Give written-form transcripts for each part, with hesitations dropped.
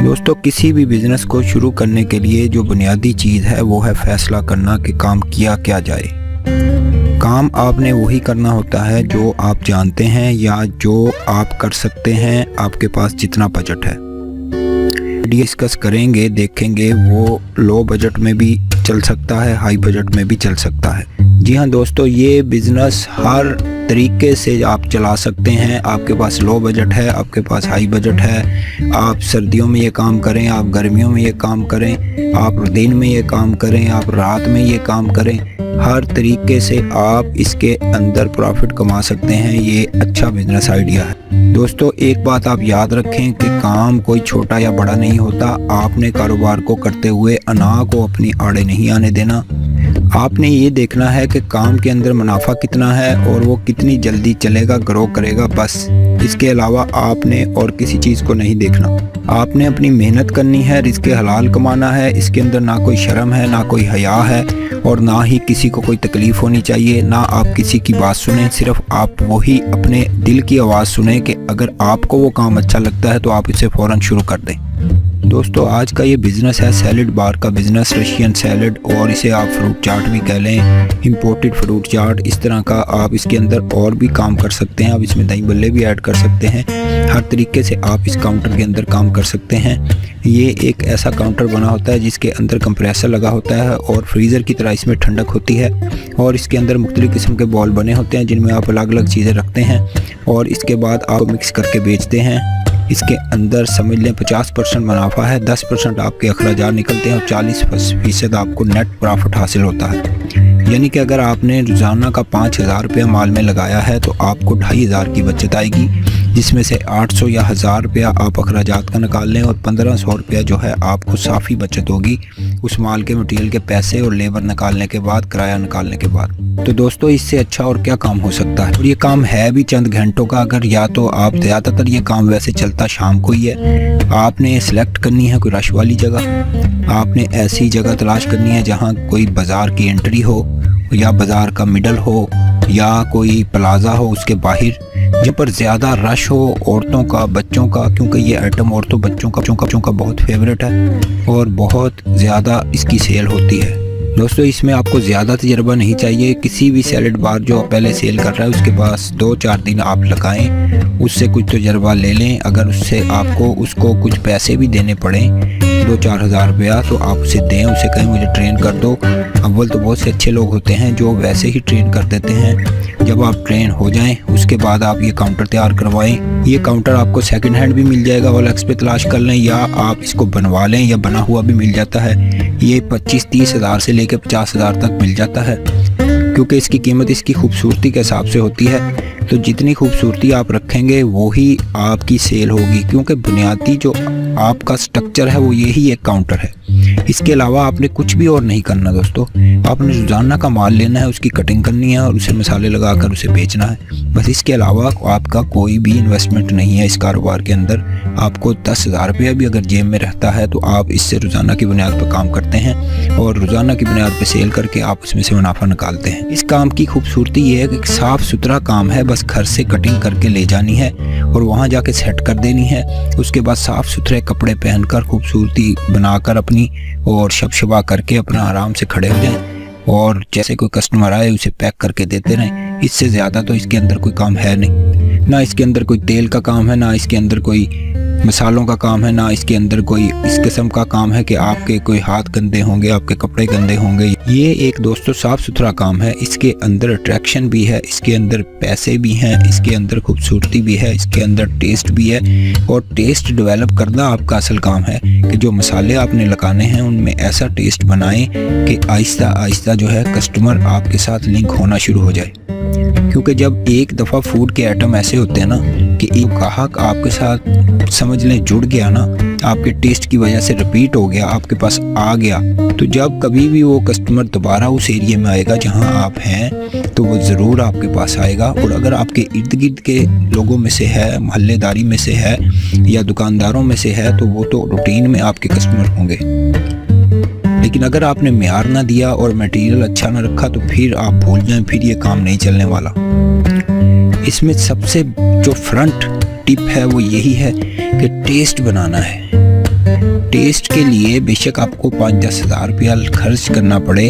दोस्तों किसी भी बिज़नेस को शुरू करने के लिए जो बुनियादी चीज़ है वो है फैसला करना कि काम किया क्या जाए। काम आपने वही करना होता है जो आप जानते हैं या जो आप कर सकते हैं, आपके पास जितना बजट है। डिस्कस करेंगे, देखेंगे वो लो बजट में भी चल सकता है, हाई बजट में भी चल सकता है। जी हाँ दोस्तों, ये बिज़नेस हर तरीके से आप चला सकते हैं। आपके पास लो बजट है, आपके पास हाई बजट है, आप सर्दियों में ये काम करें, आप गर्मियों में ये काम करें, आप दिन में ये काम करें, आप रात में ये काम करें, हर तरीके से आप इसके अंदर प्रॉफिट कमा सकते हैं। ये अच्छा बिजनेस आइडिया है। दोस्तों एक बात आप याद रखें कि काम कोई छोटा या बड़ा नहीं होता। आपने कारोबार को करते हुए अनाह को अपनी आड़े नहीं आने देना। आपने ये देखना है कि काम के अंदर मुनाफा कितना है और वो कितनी जल्दी चलेगा, ग्रो करेगा, बस। इसके अलावा आपने और किसी चीज़ को नहीं देखना। आपने अपनी मेहनत करनी है, रिज़्क़ हलाल कमाना है। इसके अंदर ना कोई शर्म है, ना कोई हया है और ना ही किसी को कोई तकलीफ़ होनी चाहिए, ना आप किसी की बात सुनें। सिर्फ आप वही अपने दिल की आवाज़ सुनें कि अगर आपको वो काम अच्छा लगता है तो आप इसे फ़ौरन शुरू कर दें। दोस्तों आज का ये बिज़नेस है सैलड बार का बिज़नेस, रशियन सैलड, और इसे आप फ्रूट चाट भी कह लें, इंपोर्टेड फ्रूट चाट। इस तरह का आप इसके अंदर और भी काम कर सकते हैं। आप इसमें दही बल्ले भी ऐड कर सकते हैं। हर तरीके से आप इस काउंटर के अंदर काम कर सकते हैं। ये एक ऐसा काउंटर बना होता है जिसके अंदर कंप्रेसर लगा होता है और फ्रीज़र की तरह इसमें ठंडक होती है, और इसके अंदर मुख्तलिफ़ किस्म के बॉल बने होते हैं जिनमें आप अलग अलग चीज़ें रखते हैं और इसके बाद आप मिक्स करके बेचते हैं। इसके अंदर समझ लें 50% मुनाफा है, 10% आपके अखराजात निकलते हैं और 40% आपको नेट प्रॉफिट हासिल होता है। यानी कि अगर आपने रोज़ाना का 5,000 रुपया माल में लगाया है तो आपको 2,500 की बचत आएगी, जिसमें से 800 या 1,000 रुपया आप अखराजात का निकाल लें और 1,500 रुपया जो है आपको साफ़ी बचत होगी उस माल के मटेरियल के पैसे और लेबर निकालने के बाद, किराया निकालने के बाद। तो दोस्तों इससे अच्छा और क्या काम हो सकता है। और ये काम है भी चंद घंटों का। अगर या तो आप ज़्यादातर ये काम वैसे चलता शाम को ही है। आपने सेलेक्ट करनी है कोई रश वाली जगह। आपने ऐसी जगह तलाश करनी है जहाँ कोई बाज़ार की एंट्री हो या बाज़ार का मिडल हो या कोई प्लाजा हो उसके बाहर, जहाँ पर ज़्यादा रश हो औरतों का, बच्चों का, क्योंकि ये आइटम औरतों बच्चों का बहुत फेवरेट है और बहुत ज़्यादा इसकी सेल होती है। दोस्तों इसमें आपको ज़्यादा तजर्बा नहीं चाहिए। किसी भी सैलड बार जो पहले सेल कर रहा है उसके पास 2-4 दिन आप लगाएं, उससे कुछ तजर्बा ले लें। अगर उससे आपको उसको कुछ पैसे भी देने पड़ें 2-4 हज़ार रुपया तो आप उसे दें, उसे कहें मुझे ट्रेन कर दो। अव्वल तो बहुत से अच्छे लोग होते हैं जो वैसे ही ट्रेन कर देते हैं। जब आप ट्रेन हो जाएं उसके बाद आप ये काउंटर तैयार करवाएं। ये काउंटर आपको सेकंड हैंड भी मिल जाएगा, OLX पे तलाश कर लें, या आप इसको बनवा लें, या बना हुआ भी मिल जाता है। ये 25-30 हज़ार से लेकर 50 हज़ार तक मिल जाता है, क्योंकि इसकी कीमत इसकी खूबसूरती के हिसाब से होती है। तो जितनी खूबसूरती आप रखेंगे वो ही आपकी सेल होगी, क्योंकि बुनियादी जो आपका स्ट्रक्चर है वो यही एक काउंटर है। इसके अलावा आपने कुछ भी और नहीं करना दोस्तों। आपने रोज़ाना का माल लेना है, उसकी कटिंग करनी है और उसे मसाले लगाकर उसे बेचना है, बस। इसके अलावा आपका कोई भी इन्वेस्टमेंट नहीं है इस कारोबार के अंदर। आपको 10,000 रुपया भी अगर जेब में रहता है तो आप इससे रोज़ाना की बुनियाद पर काम करते हैं और रोज़ाना की बुनियाद पर सेल करके आप उसमें से मुनाफा निकालते हैं। इस काम की खूबसूरती ये है कि साफ़ सुथरा काम है, बस घर से कटिंग करके ले जानी है और वहाँ जाके सेट कर देनी है। उसके बाद साफ़ सुथरे कपड़े पहनकर खूबसूरती बनाकर अपनी और शबशबा करके अपना आराम से खड़े हो जाएं और जैसे कोई कस्टमर आए उसे पैक करके देते रहें। इससे ज़्यादा तो इसके अंदर कोई काम है नहीं। ना इसके अंदर कोई तेल का काम है, ना इसके अंदर कोई मसालों का काम है, ना इसके अंदर कोई इस किस्म का काम है कि आपके कोई हाथ गंदे होंगे, आपके कपड़े गंदे होंगे। ये एक दोस्तों साफ़ सुथरा काम है। इसके अंदर अट्रैक्शन भी है, इसके अंदर पैसे भी हैं, इसके अंदर खूबसूरती भी है, इसके अंदर टेस्ट भी है। और टेस्ट डेवलप करना आपका असल काम है कि जो मसाले आपने लगाने हैं उनमें ऐसा टेस्ट बनाएं कि आहिस्ता आहिस्ता जो है कस्टमर आपके साथ लिंक होना शुरू हो जाए। क्योंकि जब एक दफ़ा फूड के आइटम ऐसे होते हैं ना कि एक ग्राहक आपके साथ समझ लें जुड़ गया ना, आपके टेस्ट की वजह से रिपीट हो गया, आपके पास आ गया, तो जब कभी भी वो कस्टमर दोबारा उस एरिया में आएगा जहां आप हैं तो वो ज़रूर आपके पास आएगा। और अगर आपके इर्द गिर्द के लोगों में से है, मोहल्लेदारी में से है या दुकानदारों में से है तो वो तो रूटीन में आपके कस्टमर होंगे। लेकिन अगर आपने मेयार ना दिया और मटेरियल अच्छा ना रखा तो फिर आप भूल जाएं, फिर ये काम नहीं चलने वाला। इसमें सबसे जो फ्रंट टिप है वो यही है कि टेस्ट बनाना है। टेस्ट के लिए बेशक आपको 5-10 हज़ार रुपया खर्च करना पड़े,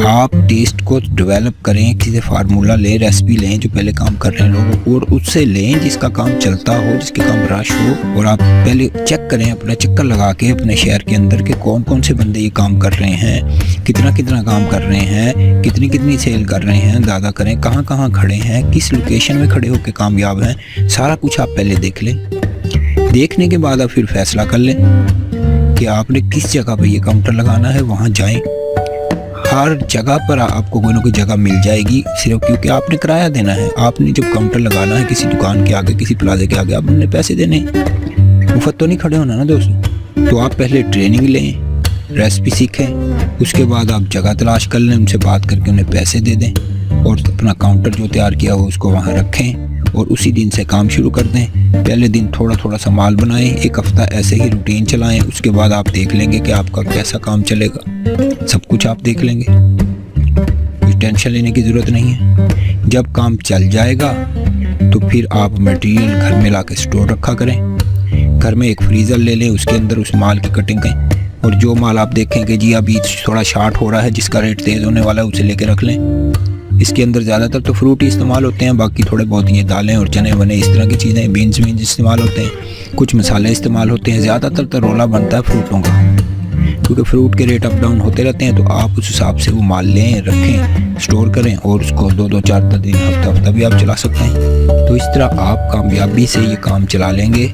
आप टेस्ट को डेवलप करें, किसी फार्मूला लें, रेसिपी लें जो पहले काम कर रहे हैं लोग, और उससे लें जिसका काम चलता हो, जिसके काम रश हो, और आप पहले चेक करें, अपना चक्कर लगा के अपने शहर के अंदर के कौन कौन से बंदे ये काम कर रहे हैं, कितना कितना काम कर रहे हैं, कितनी कितनी सेल कर रहे हैं, ज़्यादा करें, कहाँ कहाँ खड़े हैं, किस लोकेशन में खड़े होकर कामयाब हैं, सारा कुछ आप पहले देख लें। देखने के बाद आप फिर फैसला कर लें कि आपने किस जगह पर ये काउंटर लगाना है, वहाँ जाएं। हर जगह पर आपको कोई ना कोई जगह मिल जाएगी, सिर्फ क्योंकि आपने किराया देना है। आपने जब काउंटर लगाना है किसी दुकान के आगे, किसी प्लाजे के आगे, आपने पैसे देने, मुफ्त तो नहीं खड़े होना ना दोस्तों। तो आप पहले ट्रेनिंग लें, रेसिपी सीखें, उसके बाद आप जगह तलाश कर लें, उनसे बात करके उन्हें पैसे दे दें, और अपना काउंटर जो तैयार किया हो उसको वहाँ रखें, और उसी दिन से काम शुरू कर दें। पहले दिन थोड़ा थोड़ा सा माल बनाएं, एक हफ्ता ऐसे ही रूटीन चलाएं, उसके बाद आप देख लेंगे कि आपका कैसा काम चलेगा। सब कुछ आप देख लेंगे, कोई टेंशन लेने की ज़रूरत नहीं है। जब काम चल जाएगा तो फिर आप मटेरियल घर में ला के स्टोर रखा करें। घर में एक फ्रीज़र ले लें, उसके अंदर उस माल की कटिंग करें, और जो माल आप देखें कि जी अभी थोड़ा शार्ट हो रहा है, जिसका रेट तेज़ होने वाला है, उसे लेके रख लें। इसके अंदर ज़्यादातर तो फ्रूट ही इस्तेमाल होते हैं, बाकी थोड़े बहुत ये दालें और चने वने इस तरह की चीज़ें, बीन्स इस्तेमाल होते हैं, कुछ मसाले इस्तेमाल होते हैं। ज़्यादातर तो रोला बनता है फ्रूटों का, क्योंकि फ्रूट के रेट अप डाउन होते रहते हैं। तो आप उस हिसाब से वो माल लें, रखें, स्टोर करें, और उसको 2-4 दिन, हफ्ता भी आप चला सकते हैं। तो इस तरह आप कामयाबी से ये काम चला लेंगे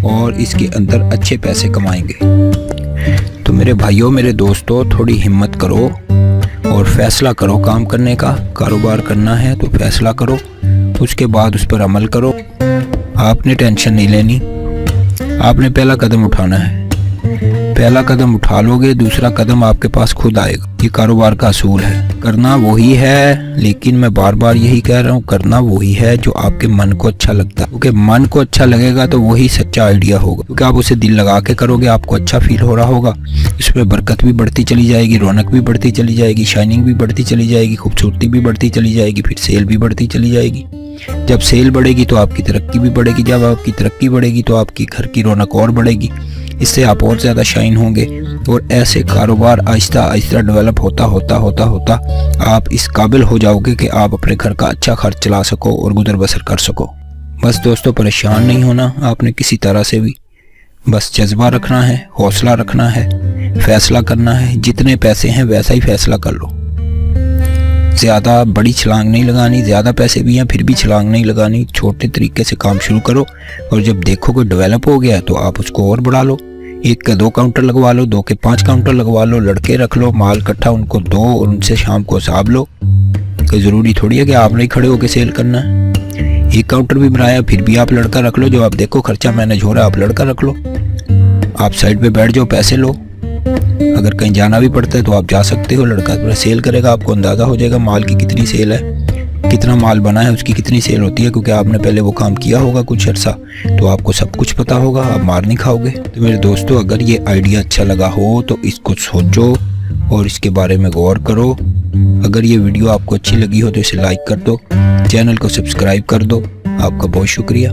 और इसके अंदर अच्छे पैसे कमाएंगे। तो मेरे भाइयों, मेरे दोस्तों, थोड़ी हिम्मत करो और फैसला करो काम करने का। कारोबार करना है तो फैसला करो, उसके बाद उस पर अमल करो। आपने टेंशन नहीं लेनी, आपने पहला कदम उठाना है। पहला कदम उठा लोगे, दूसरा कदम आपके पास खुद आएगा। ये कारोबार का असूल है। करना वही है, लेकिन मैं बार बार यही कह रहा हूँ, करना वही है जो आपके मन को अच्छा लगता है, क्योंकि मन को अच्छा लगेगा तो वही सच्चा आइडिया होगा। क्योंकि आप उसे दिल लगा के करोगे, आपको अच्छा फील हो रहा होगा, इसमें बरकत भी बढ़ती चली जाएगी, रौनक भी बढ़ती चली जाएगी, शाइनिंग भी बढ़ती चली जाएगी, खूबसूरती भी बढ़ती चली जाएगी, फिर सेल भी बढ़ती चली जाएगी। जब सेल बढ़ेगी तो आपकी तरक्की भी बढ़ेगी, जब आपकी तरक्की बढ़ेगी तो आपकी घर की रौनक और बढ़ेगी, इससे आप और ज़्यादा शाइन होंगे। और ऐसे कारोबार आहिस्ता आहिस्ता डेवलप होता होता आप इस काबिल हो जाओगे कि आप अपने घर का अच्छा खर्च चला सको और गुजर बसर कर सको। बस दोस्तों, परेशान नहीं होना आपने किसी तरह से भी, बस जज्बा रखना है, हौसला रखना है, फैसला करना है। जितने पैसे हैं वैसा ही फैसला कर लो, ज़्यादा बड़ी छलांग नहीं लगानी। ज़्यादा पैसे भी हैं फिर भी छलांग नहीं लगानी, छोटे तरीके से काम शुरू करो, और जब देखो कि डेवलप हो गया तो आप उसको और बढ़ा लो। 1 के 2 काउंटर लगवा लो, 2 के 5 काउंटर लगवा लो, लड़के रख लो, माल इकट्ठा उनको दो और उनसे शाम को हिसाब लो। कोई ज़रूरी थोड़ी है कि आपने ही खड़े होकर सेल करना है। 1 काउंटर भी बनाया फिर भी आप लड़का रख लो, जब आप देखो खर्चा मैनेज हो रहा है आप लड़का रख लो, आप साइड पे बैठ जाओ, पैसे लो। अगर कहीं जाना भी पड़ता है तो आप जा सकते हो, लड़का पूरा सेल करेगा, आपको अंदाज़ा हो जाएगा माल की कितनी सेल है, कितना माल बना है, उसकी कितनी सेल होती है, क्योंकि आपने पहले वो काम किया होगा कुछ अर्सा, तो आपको सब कुछ पता होगा, आप मार नहीं खाओगे। तो मेरे दोस्तों, अगर ये आइडिया अच्छा लगा हो तो इसको सोचो और इसके बारे में गौर करो। अगर ये वीडियो आपको अच्छी लगी हो तो इसे लाइक कर दो, चैनल को सब्सक्राइब कर दो। आपका बहुत शुक्रिया।